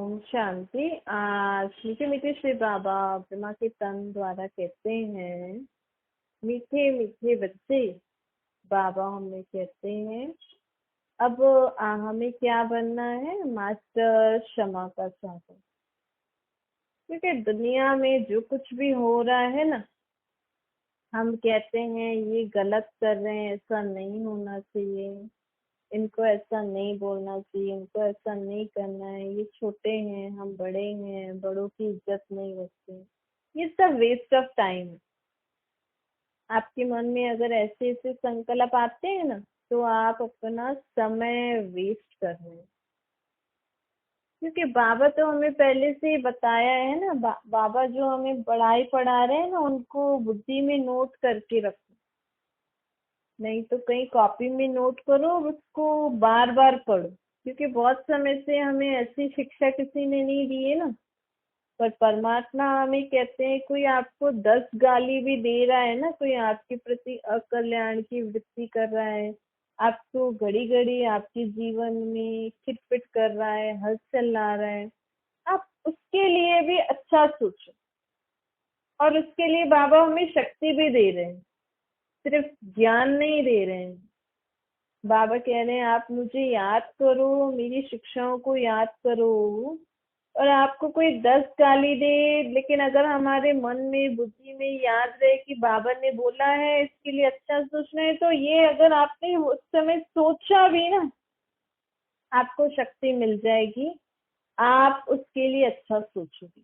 ओम शांति। आज मीठे मीठे श्री बाबा ब्रह्मा के तन द्वारा कहते हैं, मीठे मीठे बच्चे बाबा हमें कहते हैं अब हमें क्या बनना है, मास्टर क्षमा का सागर। क्योंकि दुनिया में जो कुछ भी हो रहा है ना, हम कहते हैं ये गलत कर रहे हैं, ऐसा नहीं होना चाहिए, इनको ऐसा नहीं बोलना चाहिए, इनको ऐसा नहीं करना है, ये छोटे हैं हम बड़े हैं, बड़ों की इज्जत नहीं रखते। ये सब वेस्ट ऑफ टाइम है। आपके मन में अगर ऐसे ऐसे संकल्प आते हैं ना, तो आप अपना समय वेस्ट कर रहे हैं। क्योंकि बाबा तो हमें पहले से ही बताया है ना, बाबा जो हमें पढ़ाई पढ़ा रहे हैं ना, उनको बुद्धि में नोट करके रखो। नहीं तो कहीं कॉपी में नोट करो और उसको बार बार पढ़ो। क्योंकि बहुत समय से हमें ऐसी शिक्षा किसी ने नहीं दी है ना। पर परमात्मा हमें कहते हैं, कोई आपको 10 गाली भी दे रहा है ना, कोई आपके प्रति अकल्याण की वृत्ति कर रहा है, आपको घड़ी घड़ी आपके जीवन में खिटपिट कर रहा है, हलचल ला रहा है, आप उसके लिए भी अच्छा सोचो। और उसके लिए बाबा हमें शक्ति भी दे रहे हैं, सिर्फ ज्ञान नहीं दे रहे हैं। बाबा कह रहे हैं आप मुझे याद करो, मेरी शिक्षाओं को याद करो। और आपको कोई 10 गाली दे, लेकिन अगर हमारे मन में बुद्धि में याद रहे कि बाबा ने बोला है इसके लिए अच्छा सोचना है, तो ये अगर आपने उस समय सोचा भी ना, आपको शक्ति मिल जाएगी, आप उसके लिए अच्छा सोचोगे।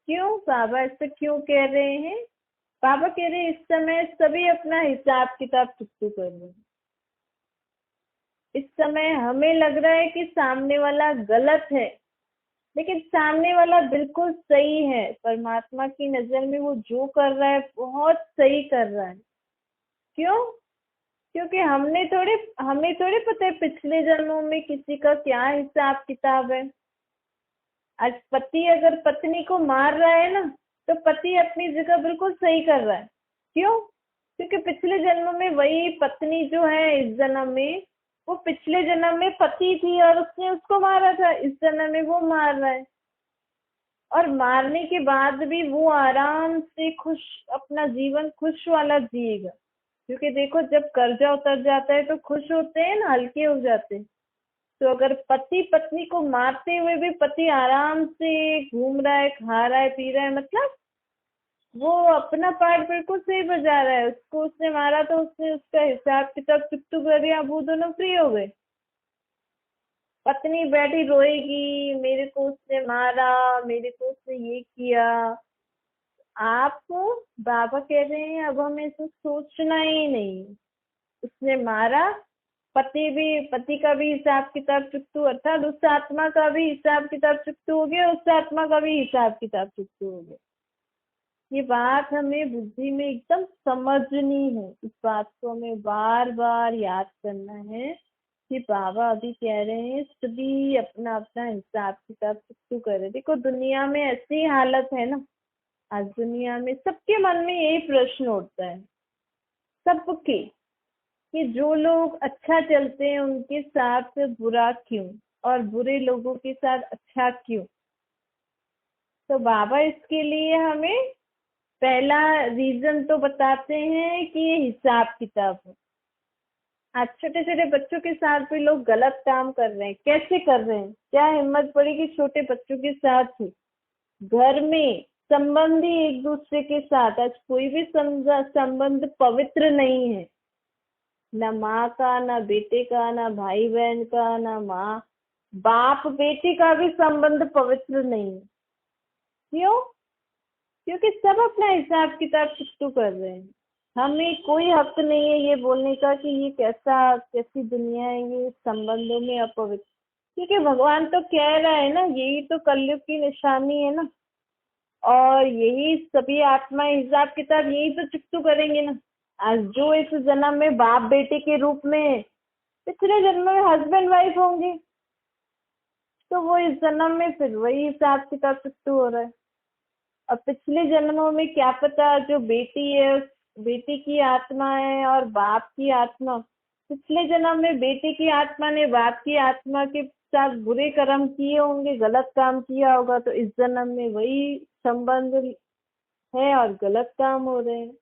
क्यों बाबा ऐसा क्यों कह रहे हैं? बाबा कह रहे हैं इस समय सभी अपना हिसाब किताब चुकतू कर रहे हैं। इस समय हमें लग रहा है कि सामने वाला गलत है, लेकिन सामने वाला बिल्कुल सही है। परमात्मा की नजर में वो जो कर रहा है बहुत सही कर रहा है। क्यों? क्योंकि हमें थोड़े पता है पिछले जन्मों में किसी का क्या हिसाब किताब है। आज पति अगर पत्नी को मार रहा है ना, तो पति अपनी जगह बिल्कुल सही कर रहा है। क्यों? क्योंकि पिछले जन्म में वही पत्नी जो है, इस जन्म में वो पिछले जन्म में पति थी और उसने उसको मारा था, इस जन्म में वो मार रहा है। और मारने के बाद भी वो आराम से खुश, अपना जीवन खुश वाला जिएगा। क्योंकि देखो, जब कर्जा उतर जाता है तो खुश होते हैं ना, हल्के हो जाते हैं। तो अगर पति पत्नी को मारते हुए भी पति आराम से घूम रहा है, खा रहा है, पी रहा है, मतलब वो अपना पार्ट बिल्कुल सही बजा रहा है। उसको उसने मारा तो उसने उसका हिसाब किताब चुकतू कर दिया, वो दोनों फ्री हो गए। पत्नी बैठी रोएगी, मेरे को उसने मारा, मेरे को उसने ये किया। आपको बाबा कह रहे हैं अब हमें ऐसा सोचना ही नहीं। उसने मारा, पति का भी हिसाब किताब चुकतू, अर्थात उस आत्मा का भी हिसाब किताब चुकतू हो गया, उस आत्मा का भी हिसाब किताब चुकतू हो गया। ये बात हमें बुद्धि में एकदम समझनी है। इस बात को हमें बार बार याद करना है कि बाबा अभी कह रहे हैं सभी अपना अपना हिसाब किताब चुकतू करे। देखो, दुनिया में ऐसी हालत है ना, आज दुनिया में सबके मन में यही प्रश्न उठता है, सबके, कि जो लोग अच्छा चलते हैं उनके साथ बुरा क्यों, और बुरे लोगों के साथ अच्छा क्यों। तो बाबा इसके लिए हमें पहला रीजन तो बताते हैं कि ये हिसाब किताब है। आज छोटे छोटे बच्चों के साथ भी लोग गलत काम कर रहे हैं। कैसे कर रहे हैं? क्या हिम्मत पड़ी कि छोटे बच्चों के साथ ही घर में संबंधी एक दूसरे के साथ, आज कोई भी संबंध पवित्र नहीं है, ना माँ का, ना बेटे का, ना भाई बहन का, ना माँ बाप बेटी का भी संबंध पवित्र नहीं है। क्यों? क्योंकि सब अपना हिसाब किताब चुकतू कर रहे हैं। हमें कोई हक नहीं है ये बोलने का कि ये कैसी दुनिया है, ये संबंधों में अपवित्र। क्योंकि भगवान तो कह रहा है ना, यही तो कलयुग की निशानी है ना। और यही सभी आत्माएं हिसाब किताब यही तो चुकतू करेंगे ना। आज जो इस जन्म में बाप बेटे के रूप में, पिछले जन्म में हस्बैंड वाइफ होंगे, तो वो इस जन्म में फिर वही हिसाब किताब चुकतू हो रहा है। अब पिछले जन्मों में क्या पता, जो बेटी है बेटी की आत्मा है और बाप की आत्मा, पिछले जन्म में बेटे की आत्मा ने बाप की आत्मा के साथ बुरे कर्म किए होंगे, गलत काम किया होगा, तो इस जन्म में वही संबंध है और गलत काम हो रहे हैं।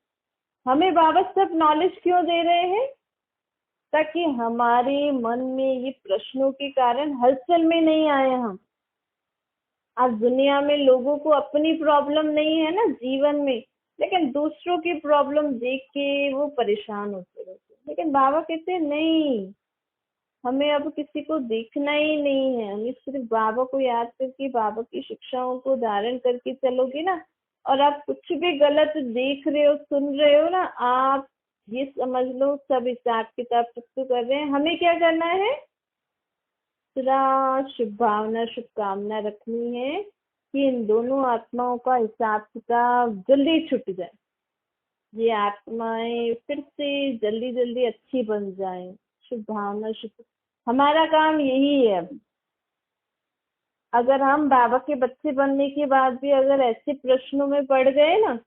हमें बाबा सब नॉलेज क्यों दे रहे हैं? ताकि हमारे मन में ये प्रश्नों के कारण हलचल में नहीं आए हम। आज दुनिया में लोगों को अपनी प्रॉब्लम नहीं है ना जीवन में, लेकिन दूसरों की प्रॉब्लम देख के वो परेशान होते रहते हैं। लेकिन बाबा कहते हैं नहीं, हमें अब किसी को देखना ही नहीं है, हमें सिर्फ बाबा को याद करके बाबा की शिक्षाओं को धारण करके चलोगे ना, और आप कुछ भी गलत देख रहे हो, सुन रहे हो ना, आप ये समझ लो सब हिसाब किताब चुप कर रहे हैं। हमें क्या करना है? सदा शुभ भावना, शुभकामना रखनी है कि इन दोनों आत्माओं का हिसाब किताब जल्दी छूट जाए, ये आत्माएं फिर से जल्दी जल्दी अच्छी बन जाएं। शुभ भावना, शुभ, हमारा काम यही है। अब अगर हम बाबा के बच्चे बनने के बाद भी अगर ऐसे प्रश्नों में पड़ गए ना,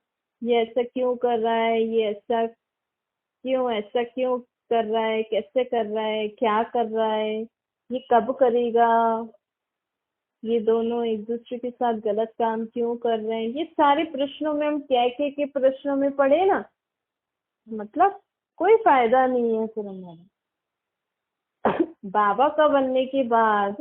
ये ऐसा क्यों कर रहा है, ये ऐसा क्यों कर रहा है, कैसे कर रहा है, क्या कर रहा है, ये कब करेगा, ये दोनों एक दूसरे के साथ गलत काम क्यों कर रहे हैं, ये सारे प्रश्नों में हम क्या के प्रश्नों में पड़े ना, मतलब कोई फायदा नहीं है फिर हमारा। बाबा का बनने के बाद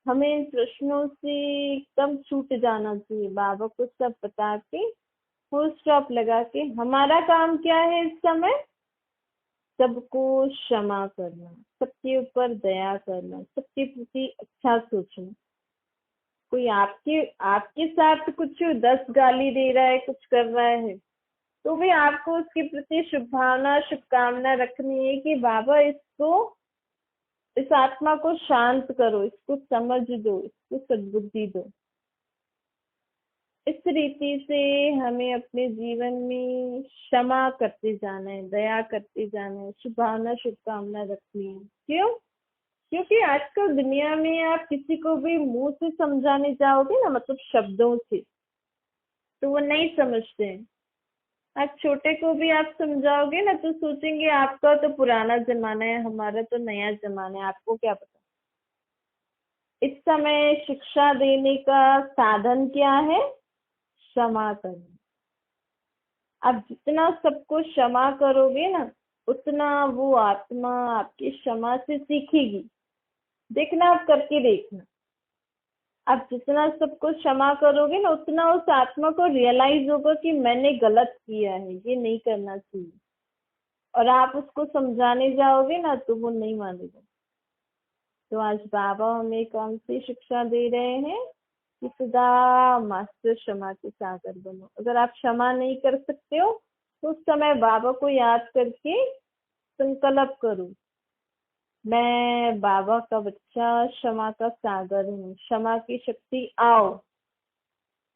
हमें इन प्रश्नों से एकदम छूट जाना चाहिए। बाबा को सब बता के फुल स्टॉप लगा के हमारा काम क्या है इस समय? सबको क्षमा करना, सबके ऊपर दया करना, सबके प्रति अच्छा सोचना। कोई आपके आपके साथ कुछ 10 गाली दे रहा है, कुछ कर रहा है, तो भी आपको उसके प्रति शुभ भावना, शुभकामना रखनी है कि बाबा इस आत्मा को शांत करो, इसको समझ दो, इसको सद्बुद्धि दो। इस रीति से हमें अपने जीवन में क्षमा करते जाना है, दया करते जाना है, शुभ भावना, शुभकामना रखनी है। क्यों? क्योंकि आजकल दुनिया में आप किसी को भी मुंह से समझाने जाओगे ना, मतलब शब्दों से, तो वो नहीं समझते हैं। आप छोटे को भी आप समझाओगे ना तो सोचेंगे आपका तो पुराना जमाना है, हमारा तो नया जमाना है, आपको क्या पता। इस समय शिक्षा देने का साधन क्या है? क्षमा करना। आप जितना सबको क्षमा करोगे ना, उतना वो आत्मा आपकी क्षमा से सीखेगी। देखना, आप करके देखना। आप जितना सबको क्षमा करोगे ना, उतना उस आत्मा को रियलाइज होगा कि मैंने गलत किया है, ये नहीं करना चाहिए। और आप उसको समझाने जाओगे ना तो वो नहीं मानेगा। तो आज बाबा हमें कौन सी शिक्षा दे रहे हैं कि सदा मास्टर क्षमा के सागर बनो। अगर आप क्षमा नहीं कर सकते हो तो उस समय बाबा को याद करके संकल्प करो, मैं बाबा का बच्चा, क्षमा का सागर हूँ, क्षमा की शक्ति आओ,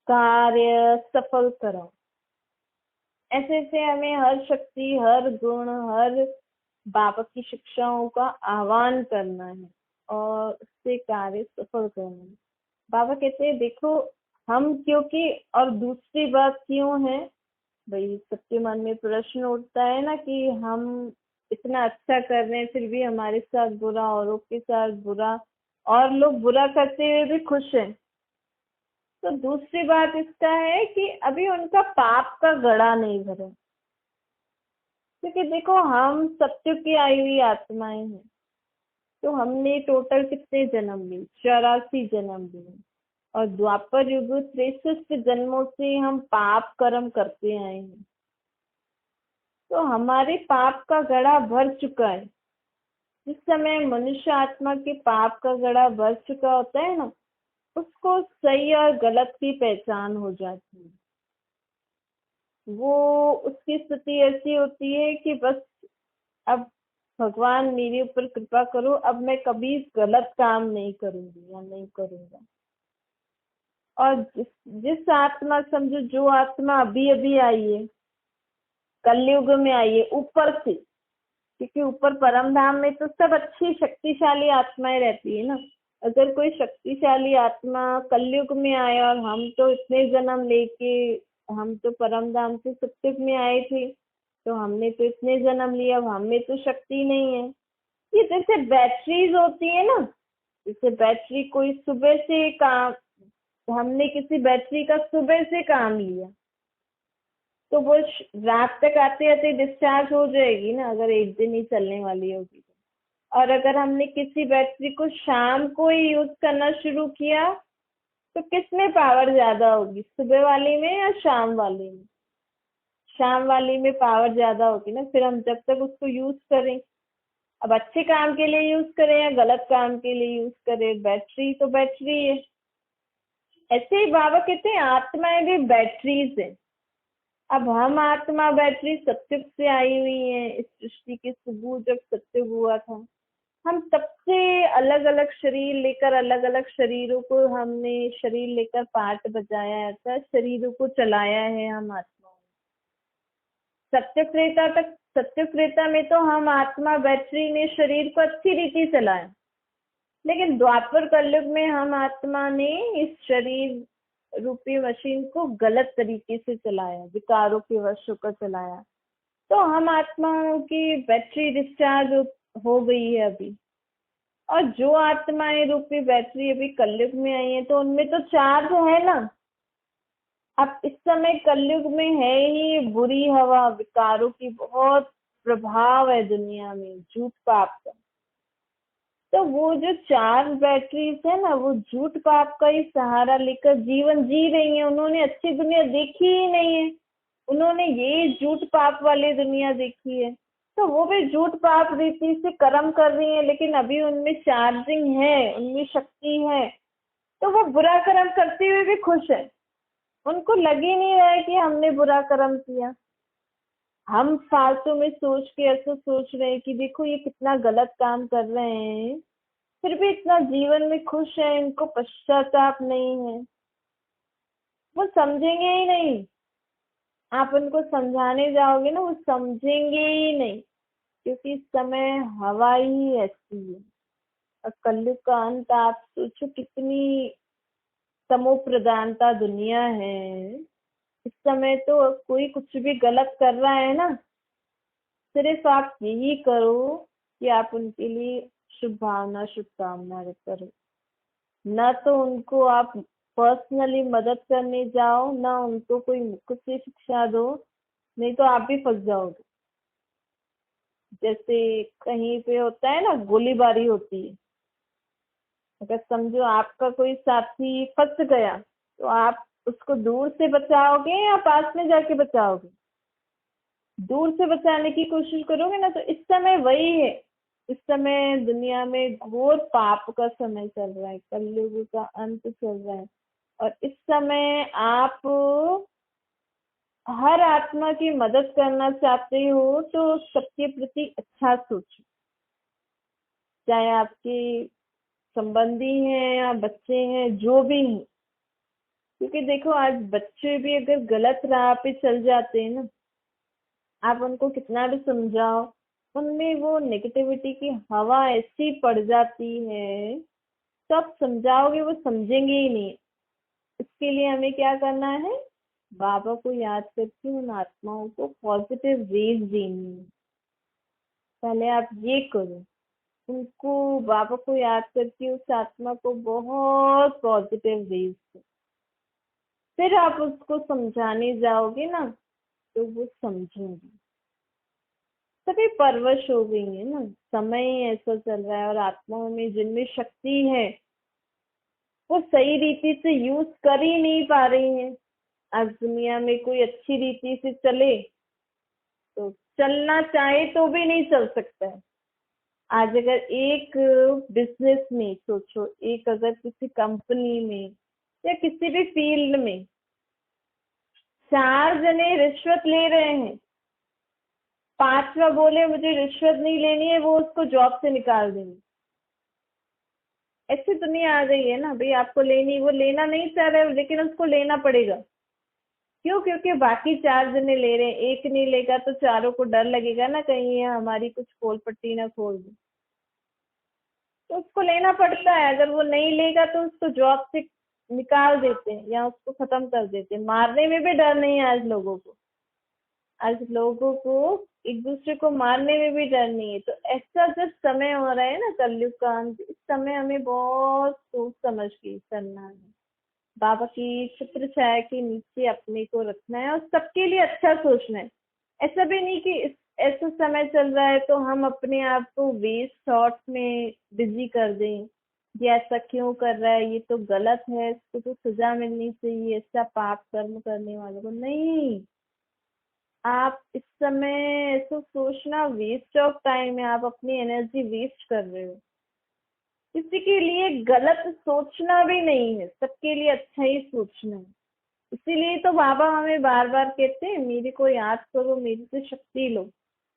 कार्य सफल करो। ऐसे ऐसे हमें हर शक्ति, हर गुण, हर बाबा की शिक्षाओं का आह्वान करना है और उससे कार्य सफल करना है। बाबा कहते हैं देखो, हम क्योंकि, और दूसरी बात क्यों है भाई, सबके मन में प्रश्न उठता है ना कि हम इतना अच्छा कर रहे हैं फिर भी हमारे साथ बुरा, औरों के साथ बुरा, और लोग बुरा करते हुए भी खुश हैं। तो दूसरी बात इसका है कि अभी उनका पाप का घड़ा नहीं भरा। क्योंकि देखो, हम सत्युग की आई हुई आत्माएं हैं, तो हमने टोटल कितने जन्म लिए? 84 जन्म लिए। और द्वापर युग 63 जन्मों से हम पाप कर्म करते आए हैं, तो हमारे पाप का घड़ा भर चुका है। जिस समय मनुष्य आत्मा के पाप का घड़ा भर चुका होता है ना, उसको सही और गलत की पहचान हो जाती है। वो उसकी स्थिति ऐसी होती है कि बस अब भगवान मेरे ऊपर कृपा करो, अब मैं कभी गलत काम नहीं करूंगी या नहीं करूंगा। और जिस आत्मा, समझो जो आत्मा अभी अभी आई है, कलयुग में आई है ऊपर से, क्योंकि ऊपर परम धाम में तो सब अच्छी शक्तिशाली आत्माएं रहती है ना। अगर कोई शक्तिशाली आत्मा कलयुग में आए, और हम तो इतने जन्म लेके, हम तो परम धाम से सत्युग में आए थे, तो हमने तो इतने जन्म लिया, अब हमें तो शक्ति नहीं है। ये जैसे बैटरीज होती है ना, जैसे बैटरी कोई सुबह से काम, हमने किसी बैटरी का सुबह से काम लिया तो वो रात तक आते आते डिस्चार्ज हो जाएगी ना, अगर एक दिन ही चलने वाली होगी तो। और अगर हमने किसी बैटरी को शाम को ही यूज करना शुरू किया तो किसमें पावर ज्यादा होगी, सुबह वाली में या शाम वाली में? शाम वाली में पावर ज्यादा होगी ना। फिर हम जब तक उसको यूज करें, अब अच्छे काम के लिए यूज करें या गलत काम के लिए यूज करें, बैटरी तो बैटरी है। ऐसे ही बाबा कहते हैं आत्माएं भी बैटरीज है। अब हम आत्मा बैटरी सत्युग से आई हुई है। इस सृष्टि के सुबह जब सत्युग हुआ था, हम तब से अलग अलग शरीर लेकर, अलग अलग शरीरों को हमने शरीर लेकर पार्ट बजाया है, ऐसा शरीरों को चलाया है हम आत्मा। सत्य त्रेता तक, सत्य त्रेता में तो हम आत्मा बैटरी ने शरीर को अच्छी रीति चलाया, लेकिन द्वापर कलयुग में हम आत्मा ने इस शरीर रूपी मशीन को गलत तरीके से चलाया, विकारों के वश होकर चलाया। तो हम आत्माओं की बैटरी डिस्चार्ज हो गई है अभी। और जो आत्माएं रूपी बैटरी अभी कलयुग में आई है तो उनमें तो चार्ज है ना। अब इस समय कलयुग में है ही बुरी हवा, विकारों की बहुत प्रभाव है दुनिया में, झूठ पाप का। तो वो जो चार बैटरीज है ना, वो झूठ पाप का ही सहारा लेकर जीवन जी रही है। उन्होंने अच्छी दुनिया देखी ही नहीं है, उन्होंने ये झूठ पाप वाली दुनिया देखी है। तो वो भी झूठ पाप रीति से कर्म कर रही है, लेकिन अभी उनमें चार्जिंग है, उनमें शक्ति है, तो वो बुरा कर्म करते हुए भी खुश है। उनको लग ही नहीं रहा है कि हमने बुरा कर्म किया। हम फालतू में सोच के ऐसा सोच रहे हैं कि देखो ये कितना गलत काम कर रहे हैं, फिर भी इतना जीवन में खुश है, इनको पश्चाताप नहीं है। वो समझेंगे ही नहीं। आप उनको समझाने जाओगे ना, वो समझेंगे ही नहीं, क्योंकि इस समय हवा ही ऐसी है। और कलयुग का अंत, आप सोचो कितनी तमो प्रधानता दुनिया है। इस समय तो कोई कुछ भी गलत कर रहा है ना, सिर्फ आप यही करो कि आप उनके लिए शुभ भावना, शुभकामना करो। न तो उनको आप पर्सनली मदद करने जाओ, ना उनको कोई मुख से शिक्षा दो, नहीं तो आप भी फंस जाओगे। जैसे कहीं पे होता है ना, गोलीबारी होती है। अगर समझो आपका कोई साथी फंस गया तो आप उसको दूर से बचाओगे या पास में जाके बचाओगे? दूर से बचाने की कोशिश करोगे ना। तो इस समय वही है। इस समय दुनिया में घोर पाप का समय चल रहा है, कलयुग का अंत चल रहा है। और इस समय आप हर आत्मा की मदद करना चाहते हो तो सबके प्रति अच्छा सोचो, चाहे आपके संबंधी हैं या बच्चे हैं, जो भी हैं। क्योंकि देखो आज बच्चे भी अगर गलत राह पे चल जाते हैं ना, आप उनको कितना भी समझाओ, उनमें वो नेगेटिविटी की हवा ऐसी पड़ जाती है, तो आप समझाओगे वो समझेंगे ही नहीं। इसके लिए हमें क्या करना है? बाबा को याद करके उन आत्माओं को पॉजिटिव रेज देनी है। पहले आप ये करो, उनको, बाबा को याद करके उस आत्मा को बहुत पॉजिटिव रेज दो। फिर आप उसको समझाने जाओगे ना तो वो समझेंगे। सभी परवश हो गई है ना, समय ही ऐसा चल रहा है। और आत्माओं में जिनमें शक्ति है वो सही रीति से यूज कर ही नहीं पा रही है। आज दुनिया में कोई अच्छी रीति से चले तो चलना चाहे तो भी नहीं चल सकता है। आज अगर एक बिजनेस में सोचो, एक अगर किसी कंपनी में या किसी भी फील्ड में 4 जने रिश्वत ले रहे हैं, 5वां बोले मुझे रिश्वत नहीं लेनी है, वो उसको जॉब से निकाल देंगे। ऐसी दुनिया आ गई है ना भाई। आपको लेनी, वो लेना नहीं चाह रहे लेकिन उसको लेना पड़ेगा। क्यों? क्योंकि बाकी 4 जने ले रहे हैं, एक नहीं लेगा तो चारों को डर लगेगा ना, कहीं ये हमारी कुछ खोल पट्टी ना खोल दे। तो उसको लेना पड़ता है। अगर वो नहीं लेगा तो उसको जॉब से निकाल देते हैं या उसको खत्म कर देते हैं। मारने में भी डर नहीं है आज लोगों को। आज लोगों को एक दूसरे को मारने में भी डर नहीं है। तो ऐसा जब समय हो रहा है ना कलयुग का अंत, इस समय हमें बहुत सोच समझ के करना है। बाबा की छत्र छाया के नीचे अपने को रखना है और सबके लिए अच्छा सोचना है। ऐसा भी नहीं कि ऐसा समय चल रहा है तो हम अपने आप को वेस्ट थॉट्स में बिजी कर दें, ये ऐसा क्यों कर रहा है, ये तो गलत है, इसको तो सजा मिलनी चाहिए, ऐसा पाप कर्म करने वालों को नहीं। आप इस समय ऐसा सोचना वेस्ट ऑफ टाइम है, आप अपनी एनर्जी वेस्ट कर रहे हो। किसी के लिए गलत सोचना भी नहीं है, सबके लिए अच्छा ही सोचना है। इसीलिए तो बाबा हमें बार बार कहते हैं मेरे को याद करो, मेरे से शक्ति लो।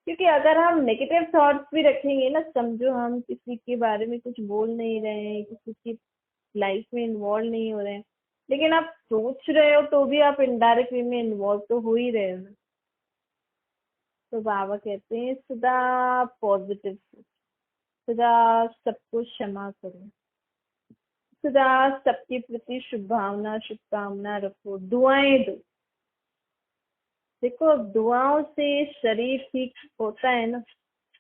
क्योंकि अगर हम नेगेटिव थॉट्स भी रखेंगे ना, समझो हम किसी के बारे में कुछ बोल नहीं रहे हैं, किसी की लाइफ में इन्वॉल्व नहीं हो रहे हैं, लेकिन आप सोच रहे हो तो भी आप इनडायरेक्ट वे में इन्वॉल्व तो हो ही रहे हो ना। तो बाबा कहते हैं सदा पॉजिटिव, सदा सबको क्षमा करो, सदा सबके प्रति शुभ भावना शुभकामना रखो, दुआएं दो। देखो अब दुआओं से शरीर ठीक होता है ना,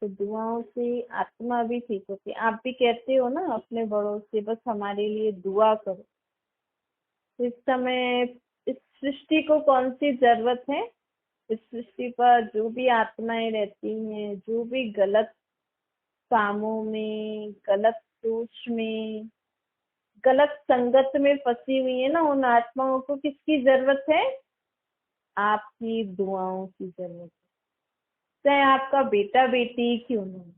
तो दुआओं से आत्मा भी ठीक होती है। आप भी कहते हो ना अपने बड़ों से बस हमारे लिए दुआ करो। तो इस समय इस सृष्टि को कौन सी जरूरत है? इस सृष्टि पर जो भी आत्माएं रहती हैं, जो भी गलत कामों में, गलत सोच में, गलत संगत में फंसी हुई है ना, उन आत्माओं को किसकी जरूरत है? आपकी दुआओं की जरूरत है, चाहे आपका बेटा बेटी क्यों ना हो।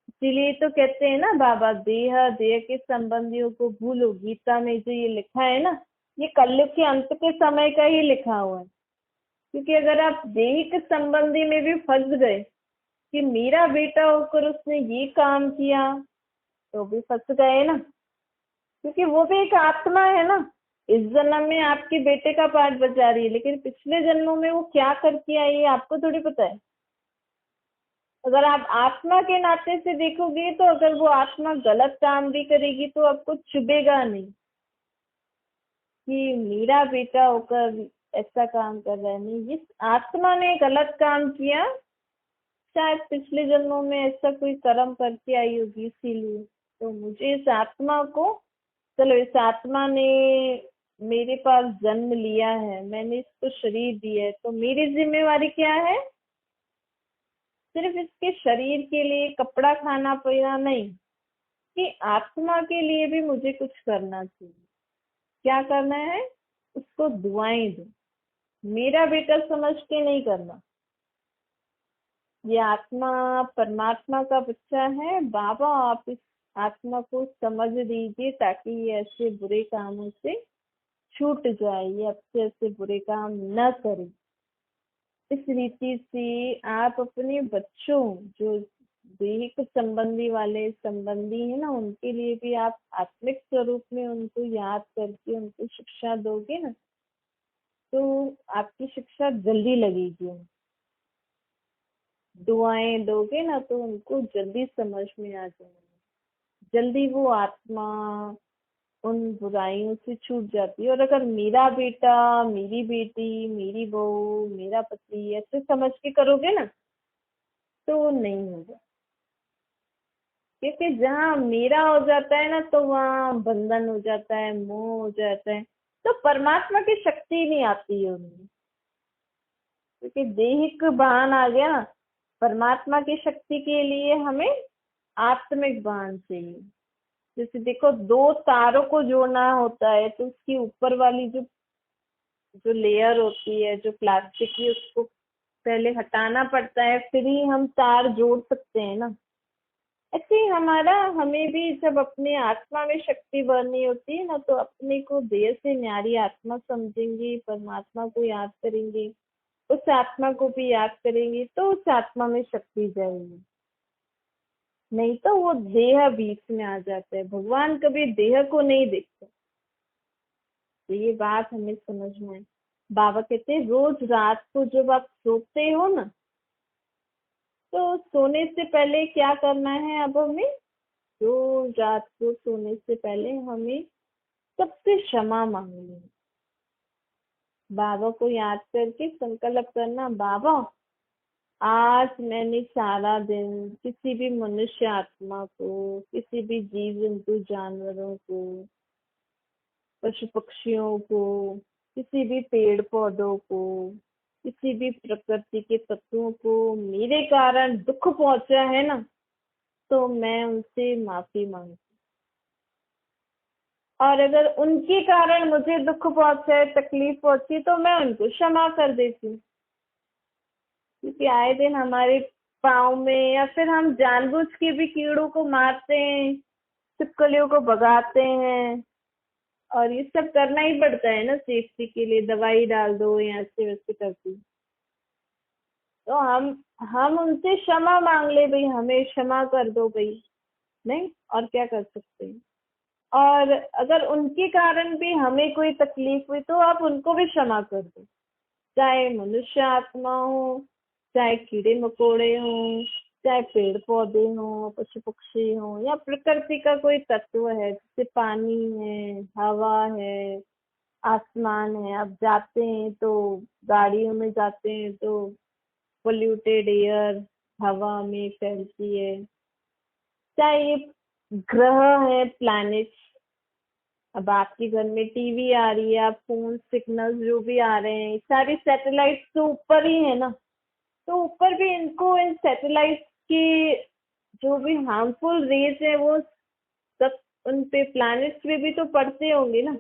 इसीलिए तो कहते हैं ना बाबा, देह देह के संबंधियों को भूलो। गीता में जो ये लिखा है ना, ये कलयुग के अंत के समय का ही लिखा हुआ है। क्योंकि अगर आप देह के संबंधी में भी फंस गए कि मेरा बेटा होकर उसने ये काम किया, तो भी फंस गए ना। क्योंकि वो भी एक आत्मा है ना, इस जन्म में आपके बेटे का पार्ट बचा रही है, लेकिन पिछले जन्मों में वो क्या करके आई है आपको थोड़ी पता है। अगर आप आत्मा के नाते से देखोगे तो अगर वो आत्मा गलत काम भी करेगी तो आपको चुभेगा नहीं कि मेरा बेटा होकर ऐसा काम कर रहा है। नहीं, जिस आत्मा ने गलत काम किया, शायद पिछले जन्मों में ऐसा कोई कर्म करके आई होगी, इसीलिए तो मुझे इस आत्मा को, चलो इस आत्मा ने मेरे पास जन्म लिया है, मैंने इसको शरीर दिया है, तो मेरी जिम्मेवारी क्या है? सिर्फ इसके शरीर के लिए कपड़ा खाना पीना नहीं, कि आत्मा के लिए भी मुझे कुछ करना चाहिए। क्या करना है? उसको दुआएं दो। मेरा बेटा समझ के नहीं करना, ये आत्मा परमात्मा का बच्चा है, बाबा आप इस आत्मा को समझ दीजिए ताकि ये ऐसे बुरे कामों से छूट जाए, ये अब से ऐसे बुरे काम न करे। इस रीति से आप अपने बच्चों, जो दैहिक संबंधी वाले संबंधी है ना, उनके लिए भी आप आत्मिक स्वरूप में उनको याद करके उनको शिक्षा दोगे ना, तो आपकी शिक्षा जल्दी लगेगी। दुआएं दोगे ना तो उनको जल्दी समझ में आ जाएगा, जल्दी वो आत्मा उन बुराइयों से छूट जाती है। और अगर मेरा बेटा, मेरी बेटी, मेरी बहू, मेरा पति ऐसे समझ के करोगे ना, तो नहीं होगा। क्योंकि जहाँ मेरा हो जाता है ना, तो वहाँ बंधन हो जाता है, मोह हो जाता है, तो परमात्मा की शक्ति नहीं आती है उनमें। क्योंकि देहिक भान आ गया, परमात्मा की शक्ति के लिए हमें आत्मिक भान चाहिए। जैसे देखो, दो तारों को जोड़ना होता है तो उसकी ऊपर वाली जो जो लेयर होती है, जो प्लास्टिक की, उसको पहले हटाना पड़ता है, फिर ही हम तार जोड़ सकते हैं ना। ऐसे ही हमारा, हमें भी जब अपने आत्मा में शक्ति बढ़नी होती है ना, तो अपने को देह से न्यारी आत्मा समझेंगे, परमात्मा को याद करेंगे, उस आत्मा को भी याद करेंगे, तो उस आत्मा में शक्ति जाएगी। नहीं तो वो देह बीच में आ जाता है। भगवान कभी देह को नहीं देखते, तो ये बात हमें समझना है। बाबा कहते हैं रोज रात को जब आप सोते हो ना, तो सोने से पहले क्या करना है? अब हमें रोज रात को सोने से पहले हमें सबसे क्षमा मांगनी है। बाबा को याद करके संकल्प करना, बाबा आज मैंने सारा दिन किसी भी मनुष्य आत्मा को, किसी भी जीव जंतु जानवरों को, पशु पक्षियों को, किसी भी पेड़ पौधों को, किसी भी प्रकृति के तत्वों को मेरे कारण दुख पहुंचा है ना, तो मैं उनसे माफी मांगती। और अगर उनके कारण मुझे दुख पहुंचा है, तकलीफ पहुंची, तो मैं उनको क्षमा कर देती हूँ। क्योंकि आए दिन हमारे पाँव में, या फिर हम जानबूझ के भी कीड़ों को मारते हैं, छिपकलियों को भगाते हैं, और ये सब करना ही पड़ता है ना सेफ्टी के लिए, दवाई डाल दो या ऐसे वैसे करती। तो हम उनसे क्षमा मांग ले, भाई हमें क्षमा कर दो भाई, नहीं और क्या कर सकते हैं। और अगर उनके कारण भी हमें कोई तकलीफ हुई, तो आप उनको भी क्षमा कर दो, चाहे मनुष्य आत्मा हो, चाहे कीड़े मकोड़े हों, चाहे पेड़ पौधे हों, पशु पक्षी हों, या प्रकृति का कोई तत्व है, जैसे पानी है, हवा है, आसमान है। आप जाते हैं तो गाड़ियों में जाते हैं तो पोल्यूटेड एयर हवा में फैलती है, चाहे ये ग्रह है, प्लैनेट्स। अब आपके घर में टीवी आ रही है, आप फोन सिग्नल जो भी आ रहे हैं, सारी सैटेलाइट तो ऊपर ही है ना, तो ऊपर भी इनको, इन सैटेलाइट की जो भी हार्मफुल रेज है वो सब उन पे, प्लैनेट्स पे भी तो पड़ते होंगे ना।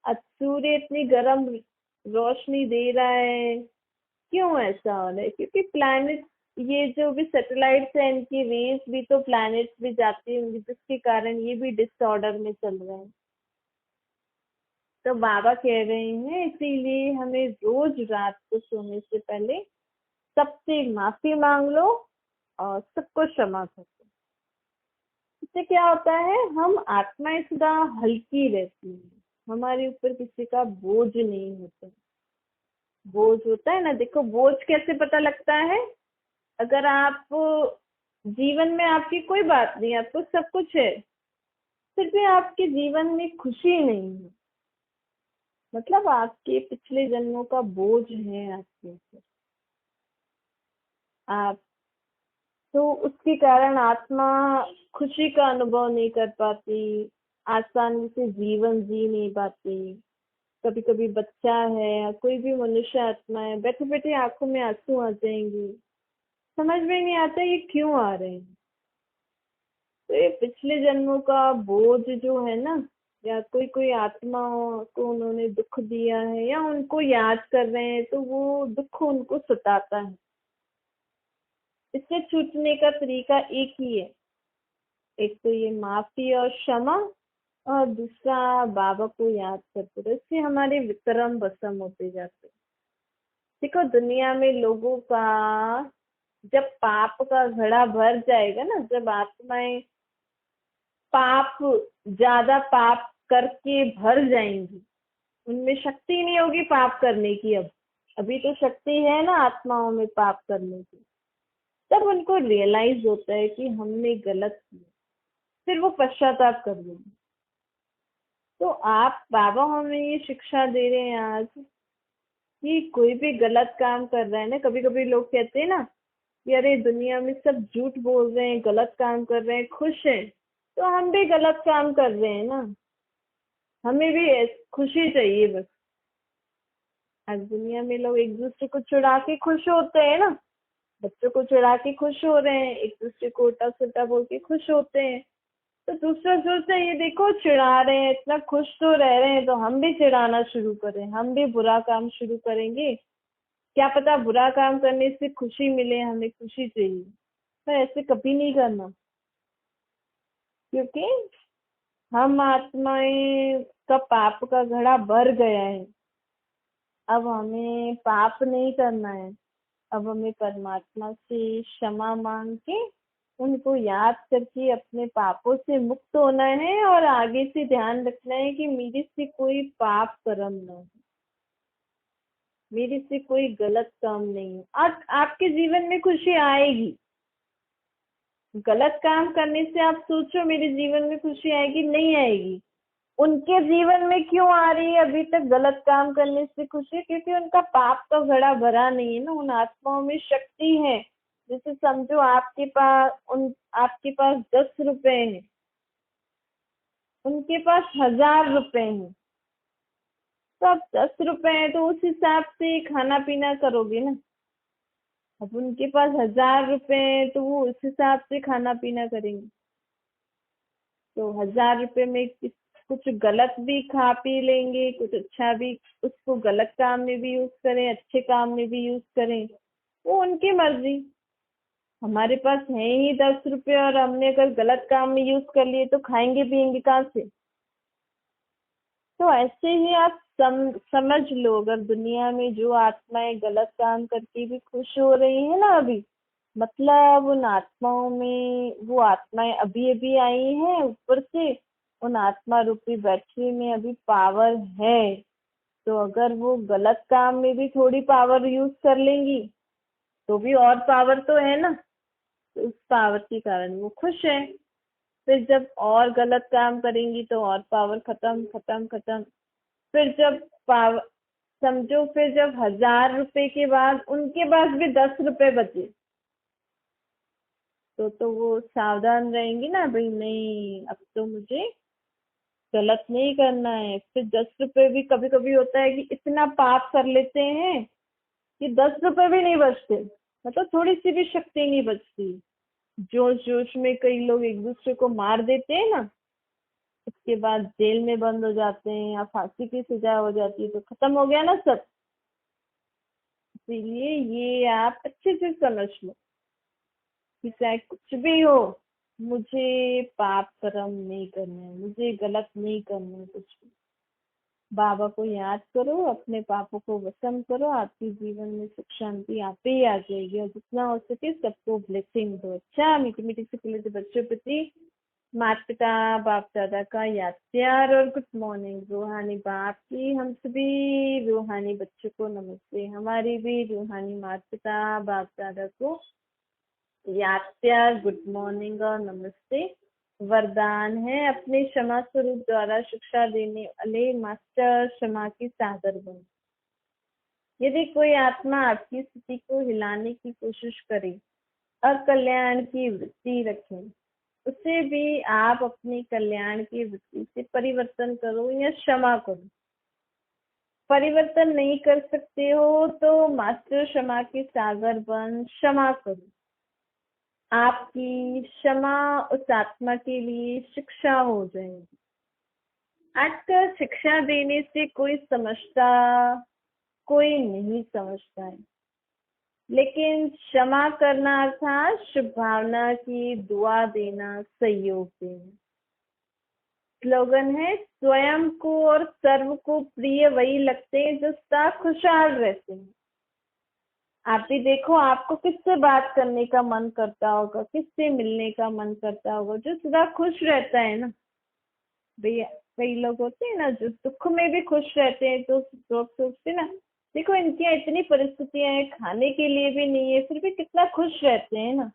अब सूर्य इतनी गर्म रोशनी दे रहा है, क्यों ऐसा हो रहा है? क्योंकि प्लैनेट, ये जो भी सैटेलाइट्स है, इनकी रेज भी तो प्लैनेट्स भी जाती होंगी, जिसके कारण ये भी डिसऑर्डर में चल रहे हैं। तो बाबा कह रहे हैं इसीलिए हमें रोज रात को सोने से पहले सबसे माफी मांग लो और सबको क्षमा कर दो। इससे क्या होता है, हम आत्माएं सदा हल्की रहती हैं, हमारे ऊपर किसी का बोझ नहीं होता। बोझ होता है ना, देखो बोझ कैसे पता लगता है। अगर आप जीवन में आपकी कोई बात नहीं, आपको सब कुछ है, फिर भी आपके जीवन में खुशी नहीं है, मतलब आपके पिछले जन्मों का बोझ है आपके ऊपर। आप तो उसके कारण आत्मा खुशी का अनुभव नहीं कर पाती, आसानी से जीवन जी नहीं पाती। कभी कभी बच्चा है या कोई भी मनुष्य आत्मा है, बैठे बैठे आंखों में आंसू आ जाएंगे, समझ में नहीं आता ये क्यों आ रहे हैं। तो ये पिछले जन्मों का बोझ जो है ना, या कोई कोई आत्मा को उन्होंने दुख दिया है या उनको याद कर रहे हैं, तो वो दुख उनको सताता है। इससे छूटने का तरीका एक ही है, एक तो ये माफी और क्षमा, और दूसरा बाबा को याद करते रहो। इससे हमारे विक्रम भस्म होते जाते हैं। देखो दुनिया में लोगों का जब पाप का घड़ा भर जाएगा ना, जब आत्माएं पाप, ज्यादा पाप करके भर जाएंगी, उनमें शक्ति नहीं होगी पाप करने की। अब अभी तो शक्ति है ना आत्माओं में पाप करने की, तब उनको रियलाइज होता है कि हमने गलत किया, फिर वो पश्चाताप कर लेंगे। तो आप, बाबा हमें ये शिक्षा दे रहे हैं आज कि कोई भी गलत काम कर रहा है ना, कभी कभी लोग कहते हैं ना कि अरे दुनिया में सब झूठ बोल रहे हैं, गलत काम कर रहे हैं, खुश हैं, तो हम भी गलत काम कर रहे हैं ना, हमें भी खुशी चाहिए बस। आज दुनिया में लोग एक दूसरे को चिढ़ा के खुश होते हैं ना, बच्चों को चिढ़ा के खुश हो रहे हैं, एक दूसरे को उल्टा सुल्टा बोल के खुश होते हैं। तो दूसरा सोचता है ये देखो चिढ़ा रहे हैं, इतना खुश तो रह रहे हैं, तो हम भी चिढ़ाना शुरू करें, हम भी बुरा काम शुरू करेंगे, क्या पता बुरा काम करने से खुशी मिले, हमें खुशी चाहिए। तो ऐसे कभी नहीं करना, क्योंकि हम आत्माएं का पाप का घड़ा भर गया है। अब हमें पाप नहीं करना है, अब हमें परमात्मा से क्षमा मांग के, उनको याद करके अपने पापों से मुक्त होना है, और आगे से ध्यान रखना है कि मेरे से कोई पाप कर्म ना हो, मेरे से कोई गलत काम नहीं हो। आज आपके जीवन में खुशी आएगी। गलत काम करने से आप सोचो मेरे जीवन में खुशी आएगी, नहीं आएगी। उनके जीवन में क्यों आ रही है अभी तक गलत काम करने से खुशी? क्योंकि उनका पाप का घड़ा भरा नहीं है ना, उन आत्माओं में शक्ति है। जैसे समझो आपके पास 10 रुपए हैं, उनके पास 1000 रुपए हैं, तो अब 10 रुपए है तो उस हिसाब से खाना पीना करोगे ना। अब उनके पास 1000 रुपए है तो वो उस हिसाब से खाना पीना करेंगे। तो 1000 रुपए में कुछ गलत भी खा पी लेंगे, कुछ अच्छा भी, उसको गलत काम में भी यूज करें, अच्छे काम में भी यूज करें, वो उनकी मर्जी। हमारे पास है ही 10 रुपए और हमने अगर गलत काम में यूज कर लिए तो खाएंगे पिएंगे कहाँ से? तो ऐसे ही आप समझ लो, अगर दुनिया में जो आत्माएं गलत काम करके भी खुश हो रही है ना अभी, मतलब उन आत्माओं में वो आत्माएं अभी अभी आई हैं ऊपर से, उन आत्मा रूपी बैटरी में अभी पावर है। तो अगर वो गलत काम में भी थोड़ी पावर यूज कर लेंगी तो भी और पावर तो है ना, तो उस पावर के कारण वो खुश है। फिर जब और गलत काम करेंगी तो और पावर खत्म खत्म खत्म। फिर जब पावर, समझो फिर जब 1000 रुपए के बाद उनके पास भी 10 रुपए बचे तो वो सावधान रहेंगी ना, भाई नहीं अब तो मुझे गलत नहीं करना है। फिर 10 रुपए भी कभी कभी होता है कि इतना पाप कर लेते हैं कि 10 रुपए भी नहीं बचते, मतलब थोड़ी सी भी शक्ति नहीं बचती। जोश जोश में कई लोग एक दूसरे को मार देते हैं ना, उसके बाद जेल में बंद हो जाते हैं या फांसी की सजा हो जाती है, तो खत्म हो गया ना सब। इसीलिए ये आप अच्छे से समझ लो कि चाहे कुछ भी हो, मुझे पाप कर्म नहीं करना है, मुझे गलत नहीं करना है कुछ भी। बाबा को याद करो, अपने पापों को वसम करो, आपके जीवन में सुख शांति आप ही आ जाएगी। और जितना हो सके सबको ब्लेसिंग दो। अच्छा, मीठी मीठी से पहले तो बच्चों प्रति माता पिता बाप दादा का याद प्यार और गुड मॉर्निंग। रूहानी बाप की हम सभी रूहानी बच्चों को नमस्ते। हमारी भी रूहानी माता पिता बाप दादा को याद प्यार गुड मॉर्निंग और नमस्ते। वरदान है अपने क्षमा स्वरूप द्वारा शिक्षा देने वाले मास्टर क्षमा की सागर बन। यदि कोई आत्मा आपकी स्थिति को हिलाने की कोशिश करे और कल्याण की वृत्ति रखे, उसे भी आप अपने कल्याण की वृत्ति से परिवर्तन करो या क्षमा करो। परिवर्तन नहीं कर सकते हो तो मास्टर क्षमा के सागर बन क्षमा करो। आपकी क्षमा उस आत्मा के लिए शिक्षा हो जाएगी। आजकल शिक्षा देने से कोई समझता, कोई नहीं समझता है, लेकिन क्षमा करना अर्थात शुभ भावना की दुआ देना, सहयोग देना। स्लोगन है, स्वयं को और सर्व को प्रिय वही लगते हैं जो सदा खुशहाल रहते हैं। आप भी देखो, आपको किससे बात करने का मन करता होगा, किससे मिलने का मन करता होगा? जो सदा खुश रहता है ना भैया। कई लोग होते हैं ना जो दुख में भी खुश रहते हैं, तो लोग सोचते ना, देखो इनकी इतनी परिस्थितियां हैं, खाने के लिए भी नहीं है, फिर भी कितना खुश रहते हैं ना।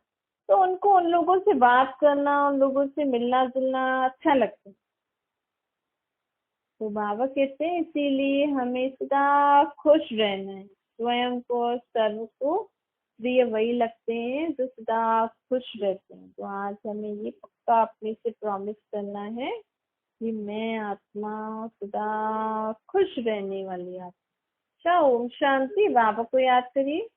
तो उनको उन लोगों से बात करना, उन लोगों से मिलना जुलना अच्छा लगता है। तो बाबा कहते हैं इसीलिए हमें सदा खुश रहना है। स्वयं को और सर्व को प्रिय वही लगते हैं जो सदा खुश रहते हैं। तो आज हमें ये पक्का अपने से प्रॉमिस करना है कि मैं आत्मा सदा खुश रहने वाली आत्मा। अच्छा, ओम शांति। बाबा को याद करिए।